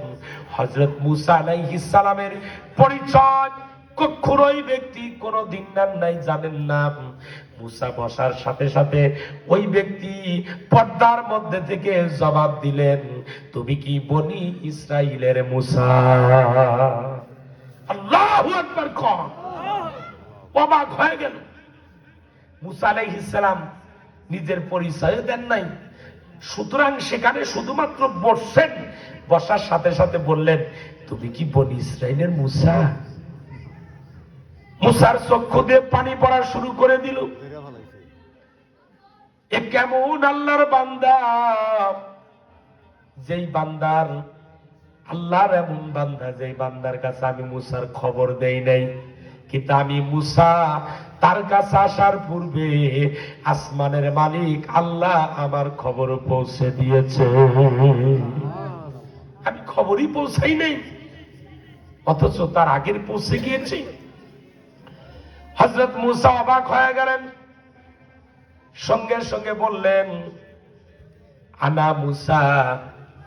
হযরত মুসা আলাইহিস সালামের পরিচয় কখনো ওই ব্যক্তি কোনদিন নাই, জানেন না। মুসা বসার সাথে সাথে ওই ব্যক্তি পর্দার মধ্যে থেকে জবাব দিলেন, তুমি কি বনি ইসরাইলের মুসা? আল্লাহু আকবার। অবাক হয়ে গেল। মুসা আলাইহিস সালাম নিজের পরিচয় দেন নাই, সুতরাং সেখানে শুধুমাত্র বসছেন, বসার সাথে সাথে বললেন, তুমি কি বনি ইসরাইলের মুসা? মুসার চক্ষু দিয়ে পানি পড়া শুরু করে দিল। এ কেমন আল্লাহর বান্দা, যেই বান্দার, আল্লাহর এমন বান্দা যেই বান্দার কাছে আমি মুসার খবর দেই নাই, কিন্তু আমি মুসা তার কাছে আসার পূর্বে আসমানের মালিক আল্লাহ আমার খবর পৌঁছে দিয়েছে। আমি খবরই পৌঁছাই নাই, অথচ তার আগের পৌঁছে গিয়েছি। হযরত মুসা অবাক হয়ে গেলেন, সঙ্গে সঙ্গে বললেন, আনা মুসা,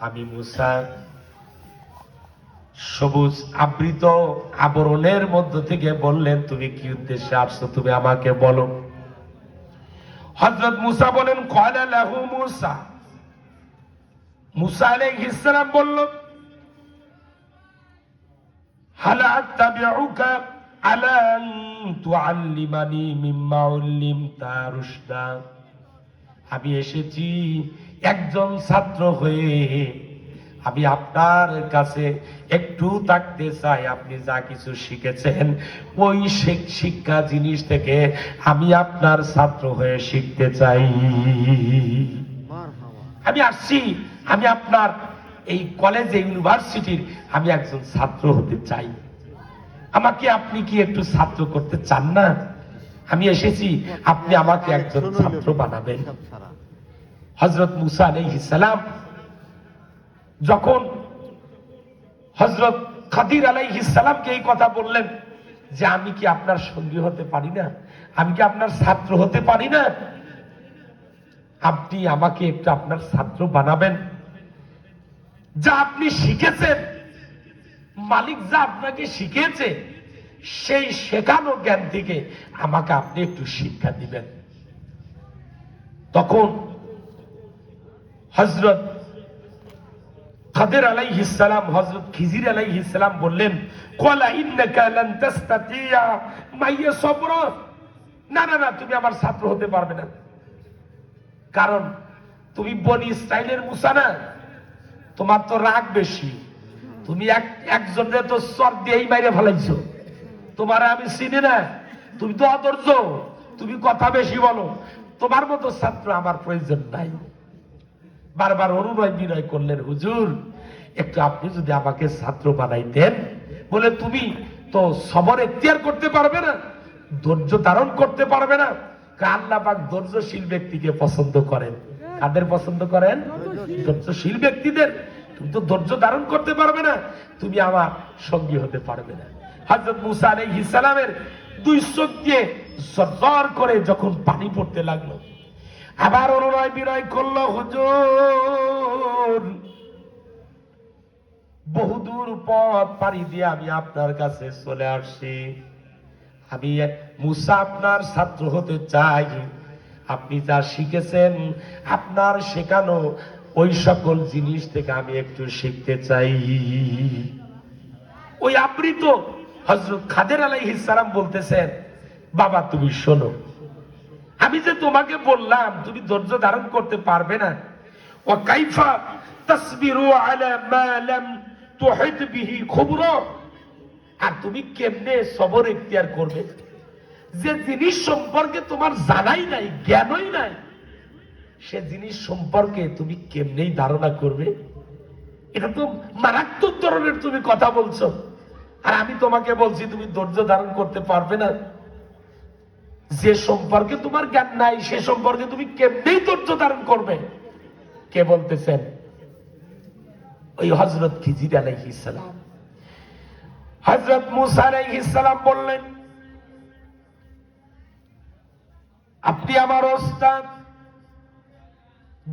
আমি মুসা। সবুজ আবৃত আবরণের মধ্য থেকে বললেন, তুমি কি উদ্দেশ্যে আসছো, তুমি আমাকে বলো। হযরত মুসা বলেন, ক্বালা লাহু মুসা, মুসা আলাইহিস সালাম বলল, হাল আত্তাবিউকা আলা আন তুআল্লিমানি মিম্মা উল্লিমতা রুশদা। আমি এসেছি একজন ছাত্র হয়ে, আমি আপনার কাছে একটু থাকতে চাই। আপনি যা কিছু শিখেছেন ওই শিক্ষা জিনিস থেকে আমি আপনার ছাত্র হয়ে শিখতে চাই। আমি আসছি, আমি আপনার এই কলেজে ইউনিভার্সিটির আমি একজন ছাত্র হতে চাই। আমাকে আপনি কি একটু ছাত্র করতে চান না? আমি এসেছি, আপনি আমাকে একজন ছাত্র বানাবেন। হযরত মুসা আলাইহিস সালাম যখন হযরত খাদির আলাইহিস সালামকে এই কথা বললেন যে আমি কি আপনার সঙ্গী হতে পারি না, আমি কি আপনার ছাত্র হতে পারি না, আপনি আমাকে একটু আপনার ছাত্র বানাবেন? যা আপনি শিখেছেন, মালিক যা আপনাকে শিখিয়েছে, সেই শেখানো জ্ঞান থেকে আমাকে আপনি একটু শিক্ষা দিবেন। তখন হযরত খাদির আলাইহিস সালাম হযরত খিজির আলাইহিস সালাম বললেন, ক্বালা ইন্নাকা লান তাসতাতিয়া মাইয়া সাবরা। না না না, তুমি আমার ছাত্র হতে পারবে না, কারণ তুমি বনি ইসরাইলের মুসা না, তোমার তো রাগ বেশি, তুমি একজনের তো চর দিয়েই মাইরে ফেলাইছো, তোমার আমি চিনি না, তুমি তো অধৈর্য, তুমি কথা বেশি বলো, তোমার মতো ছাত্র আমার প্রয়োজন নাই। বারবার অনুনয় বিনয় করলেন, হুজুর একটু আপনি যদি আমাকে ছাত্র বানাইতেন। বলে তুমি তো সবর এখতিয়ার করতে পারবে না, ধৈর্য ধারণ করতে পারবে না। আল্লাহ পাক ধৈর্যশীল ব্যক্তিকে পছন্দ করেন। কাদের পছন্দ করেন? ধৈর্যশীল ব্যক্তিদের। তুমি তো ধৈর্য ধারণ করতে পারবে না, তুমি আমার সঙ্গী হতে পারবে না। হযরত মুসা আলাইহিস সালামের দুই চোখ দিয়ে ঝরঝর করে যখন পানি পড়তে লাগলো, আবার অনুনয় বিনয় করলো, হুজুর বহুদূর পথ পাড়ি দিয়ে আমি আপনার কাছে চলে আসছি, আমি মুসা আপনার ছাত্র হতে চাই, আপনি যা শিখেছেন আপনার শেখানো ওই সকল জিনিস থেকে আমি একটু শিখতে চাই। ওই আবৃত হযরত খাদির আলাইহিস সালাম বলতেছেন, বাবা তুমি শোনো, আমি যে তোমাকে বললাম তুমি ধৈর্য ধারণ করতে পারবে না, ওয়া কাইফা তাসবিরু আলা মা লাম তুহিত বিহি খুবরা, আর তুমি কেমনে সবর এখতিয়ার করবে যে জিনিস সম্পর্কে তোমার জানাই নাই, জ্ঞানই নাই, সে জিনিস সম্পর্কে তুমি কেমনেই ধারণা করবে? এটা তো মারাত্মক ধরনের তুমি কথা বলছো, আর আমি তোমাকে বলছি তুমি ধৈর্য ধারণ করতে পারবে না। যে সম্পর্কে তোমার জ্ঞান নাই সে সম্পর্কে তুমি কেমনেই ধৈর্য ধারণ করবে? কে বলতেছেন? ওই হযরত খিজির আলাইহিস সালাম। হযরত মুসা আলাইহিস সালাম বললেন, আপনি আমার ওস্তাদ,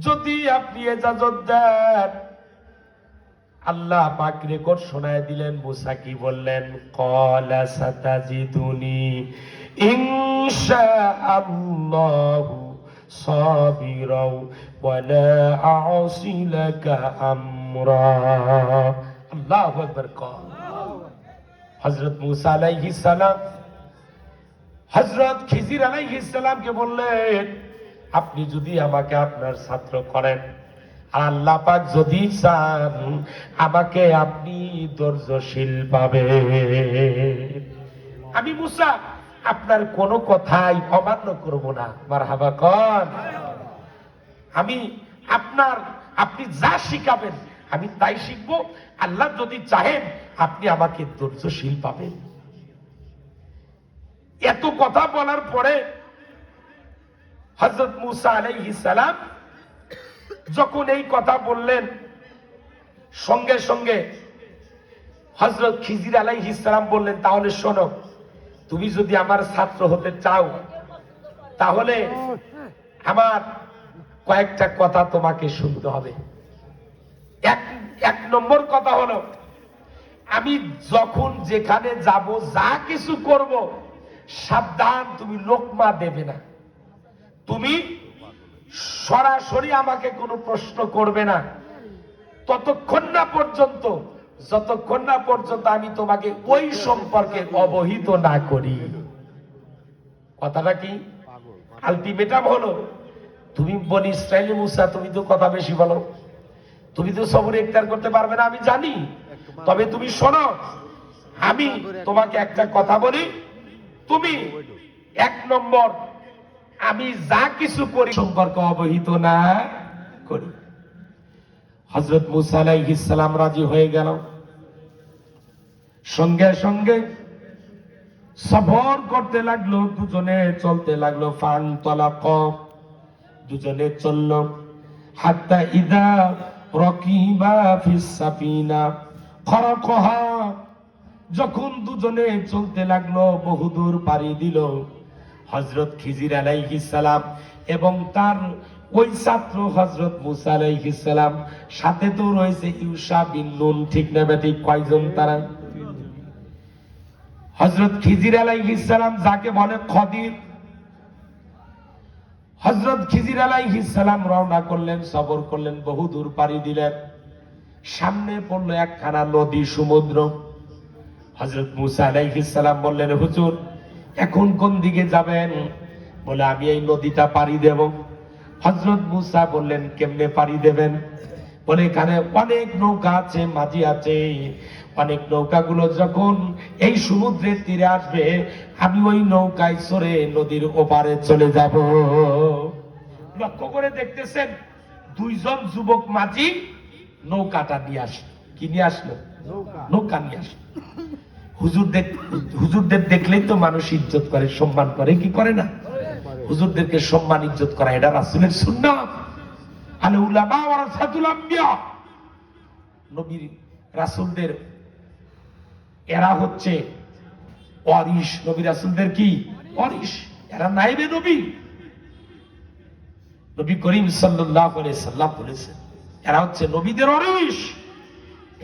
যদি আপনি ইজাজত দেন। আল্লাহ পাক রেকর্ড শোনায় দিলেন। মুসা কি বললেন? ক্বালা সাতাজিদুনি ইনশাআল্লাহু সাবিরাও ওয়া লা আ'সি লাকা আমরা। আল্লাহু আকবার। হযরত মুসা আলাইহিস সালাম হযরত খিজির আলাইহিস সালামকে বললেন, আপনি যদি আমাকে আপনার ছাত্র করেন, আর আল্লাহ পাক যদি চান আমাকে আপনি ধৈর্যশীল পাবেন, আমি মুসা আপনার কোনো কথাই অমান্য করব না। মারহাবা কন। আমি আপনি যা শিখাবেন আমি তাই শিখবো। আল্লাহ যদি চাহেন আপনি আমাকে ধৈর্যশীল পাবেন। এত কথা বলার পরে হযরত মুসা আলাইহিস সালাম যখন এই কথা বললেন, সঙ্গে সঙ্গে হযরত খিজির আলাইহিস সালাম বললেন, তাহলে শোনো, তুমি যদি আমার ছাত্র হতে চাও তাহলে আমার কয়েকটা কথা তোমাকে শুনতে হবে। এক নম্বর কথা হলো, আমি যখন যেখানে যাব, যা কিছু করব, সাবধান তুমি লোকমা দেবে না, তুমি সরাসরি আমাকে কোনো প্রশ্ন করবে না ততক্ষণ না পর্যন্ত, যতক্ষণ না পর্যন্ত আমি তোমাকে ওই সম্পর্কে অবহিত না করি। কথাটা কি? আলটিমেটাম হলো, তুমি বনি ইসরাইল মুসা, তুমি তো কথা বেশি বলো, তুমি তো সবর ইখতিয়ার করতে পারবে না আমি জানি, তবে তুমি শোনো, আমি তোমাকে একটা কথা বলি, তুমি এক নম্বর আমি যা কিছু করি সম্পর্কে অবহিত না করি। হযরত মুসা আলাইহিস সালাম রাজি হয়ে গেল। সঙ্গে সঙ্গে সফর করতে লাগলো, দুজনে চলতে লাগলো। ফানতালাক, দুজনে চলল। হাত্তা ইদা রাকিবা ফিস সাফিনা খরাকহা, যখন দুজনে চলতে লাগলো, বহুদূর পাড়ি দিল, হযরত খিজির আলাইহিস সালাম এবং তার ওই ছাত্র হযরত মুসা আলাইহিস সালাম, সাথে তো রয়েছে ইউশা বিন নুন, ঠিক না বেঠিক? কয়জন তারা? হযরত খিজির আলাইহিস সালাম যাকে বলে খদির, হযরত খিজির আলাইহিস সালাম রওনা করলেন, সফর করলেন, বহু দূর পাড়ি দিলেন। সামনে পড়লো একখানা নদী, সমুদ্র। হযরত মুসা আলাইহিস সালাম বললেন, হুজুর এখন কোন দিকে যাবেন? বলে, আমি এই নদীটা পাড়ি দেব। হযরত মুসা বললেন, কেমনে পাড়ি দেবেন? বলে, এখানে অনেক নৌকা আছে, মাঝি আছে, অনেক নৌকাগুলো যখন এই সমুদ্রের তীরে আসবে, আমি ওই নৌকায় চড়ে নদীর ওপারে চলে যাব। লক্ষ্য করে দেখতেছেন, দুইজন যুবক মাঝি নৌকাটা নিয়ে আসলো। কি নিয়ে আসলো? নৌকা নিয়ে আসলো। হুজুরদের দেখলেই তো মানুষ ইজ্জত করে, সম্মান করে, কি করে না? হুজুরদেরকে সম্মান ইজ্জত করা এটা রাসূলের সুন্নাত। আল উলামা ওয়ারাসাতুল আম্বিয়া। নবীর রাসূলদের এরা হচ্ছে ওয়ারিস। নবী রাসূলদের কি ওয়ারিস? এরা নাইবে নবী। নবী করিম সাল্লাল্লাহু আলাইহি সাল্লাম বলেছেন, এরা হচ্ছে নবীদের ওয়ারিস।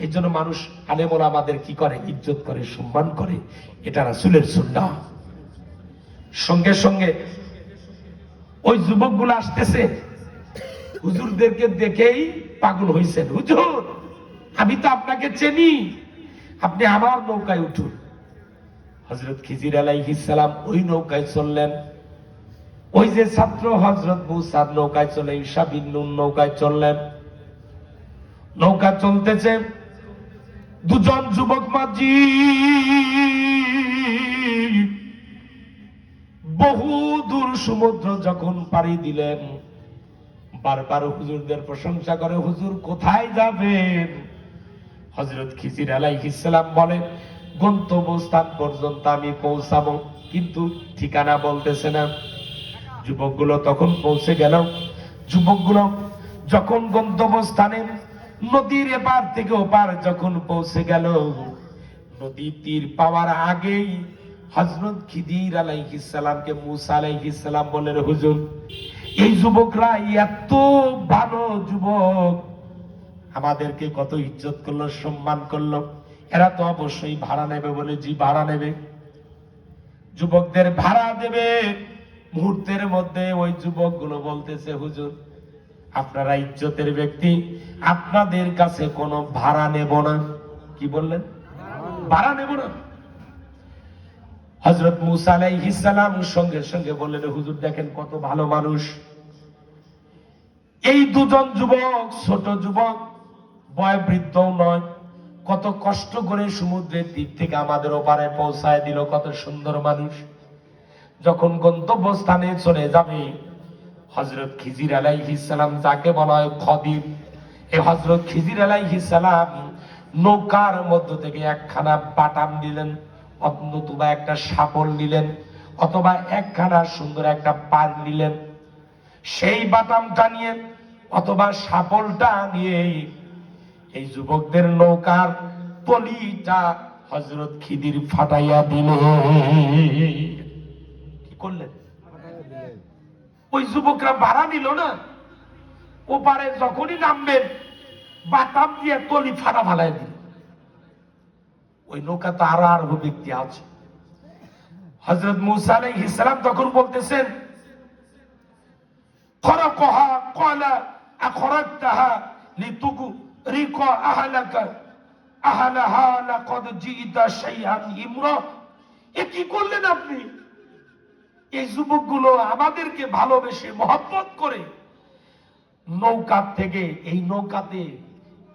এই জন্য মানুষ আলেম ওলামাদের কি করে? ইজ্জত করে, সম্মান করে। এটা রাসূলের সুন্নাহ। সঙ্গে সঙ্গে ওই যুবকগুলো আসতেছে, হুজুরদেরকে দেখেই পাগল হয়েছেন। হুজুর, আমি তো আপনাকে চিনি, আপনি আমার নৌকায় উঠুন। হযরত খিজির আলাইহিস সালাম ওই নৌকায় চললেন। ওই যে ছাত্র হযরত মুসার নৌকায় চলে, ঈসা বিন নুন নৌকায় চললেন। নৌকা চলতেছে, দুজন যুবক মাঝি বহু দূর সমুদ্র যখন পাড়ি দিলেন, বারবার হুজুরদের প্রশংসা করে, হুজুর কোথায় যাবেন? হযরত খিজির আলাইহিস সালাম বলেন, গন্তব্যস্থান পর্যন্ত আমি পৌঁছাবো, কিন্তু ঠিকানা বলতেছে না। যুবকগুলো তখন পৌঁছে গেল। যুবকগুলো যখন গন্তব্যস্থানে নদীর এপার থেকে ওপার যখন পৌঁছে গেল, নদীর তীর পাওয়ার আগেই হযরত খিজির আলাইহিস সালামকে মুসা আলাইহিস সালাম বলেন, হুজুর এই যুবকরা এত ভালো যুবক, আমাদেরকে কত ইজ্জত করলো, সম্মান করলো, এরা তো অবশ্যই ভাড়া নেবে। বলে, জি ভাড়া নেবে। যুবকদের ভাড়া দেবে। মুহূর্তের মধ্যে ওই যুবকগুলো বলতেছে, হুজুর আপনারা ইজ্জতের ব্যক্তি, আপনাদের কাছে কোনো ভাড়া নেব না। কি বললেন? ভাড়া নেব না। হযরত মুসা আলাইহিস সালাম সঙ্গে সঙ্গে বললেন, হুজুর দেখেন কত ভালো মানুষ। এই দুজন যুবক, ছোট যুবক, বয় বৃদ্ধও নয়, কত কষ্ট করে সমুদ্রের তীর থেকে আমাদের ওপারে পৌঁছায় দিল। কত সুন্দর মানুষ। যখন গন্তব্যস্থানে চলে যাবে, হযরত খিজির আলাইহিস সালাম যাকে বলা হয় খদির, এই হযরত খিজির আলাইহিস সালাম নৌকার মধ্য থেকে একখানা বাটাম দিলেন, অথবা একটা শাপল নিলেন, অথবা একখানা সুন্দর একটা পার নিলেন। সেই বাটামটা নিয়ে অথবা শাপলটা নিয়ে এই যুবকদের নৌকার তলিটা হযরত খিদির ফাটাইয়া দিল। কি করলেন? ওই যুবকরা ভাড়া নিল না, ওপারে যখনই নামবেন বাটাম দিয়ে তলি ফাটা ফালাই দিল। ওই নৌকা তো আরো আরো ব্যক্তি আছে। হযরত মুসা আলাইহিস সালাম তখন বলতেছেন, খরাকহা ক্বালা আখরাজতাহা লিতুগরিকা আহলাকা আহলাহা লাকাদ জিতা শাইআন ইমরা। এ কি করলেন আপনি? এই যুবকগুলো আমাদেরকে ভালোবেসে মহব্বত করে নৌকা থেকে, এই নৌকাতে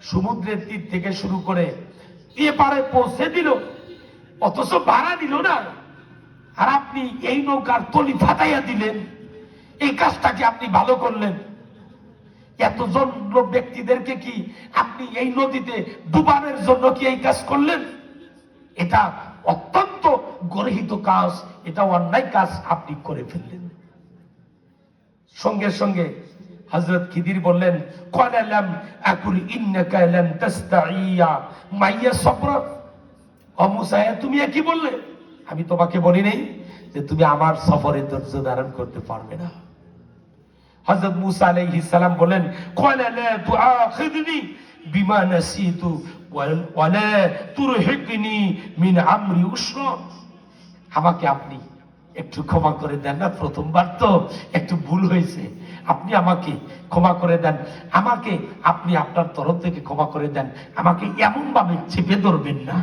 সমুদ্রের তীর থেকে শুরু করে এপারে পৌঁছে দিল, অথচ ভাড়া দিল না। আর আপনি এই নৌকার তলি ফাটাইয়া দিলেন। এই কাজটাকে আপনি ভালো করলেন। এতজন ব্যক্তিদেরকে কি আপনি এই নদীতে ডুবানোর জন্য কি এই কাজ করলেন? এটা অত্যন্ত গর্হিত কাজ, এটা অন্যায় কাজ আপনি করে ফেললেন। সঙ্গে সঙ্গে হযরত খিদির বললেন, ক্বালালাম আকুল ইন্নাকা লান তাসতাইয়া মাইয়া সাবরা। ও মুসা, তুমি কি বললে? আমি তোমাকে বলি নাই যে তুমি আমার সফরে ধৈর্য ধারণ করতে পারবে না। হযরত মুসা আলাইহিস সালাম বলেন, ক্বালা লা তুআখিযনি বিমা নাসিতু ওয়া লা তুরহিকনি মিন আমরি উসরা। আমাকে আপনি একটু ক্ষমা করে দেন না, প্রথমবার তো একটু ভুল হয়েছে, আপনি আমাকে ক্ষমা করে দেন, আমাকে আপনি আপনার তরফ থেকে ক্ষমা করে দেন, আমাকে এমন ভাবে চেপে ধরবেন না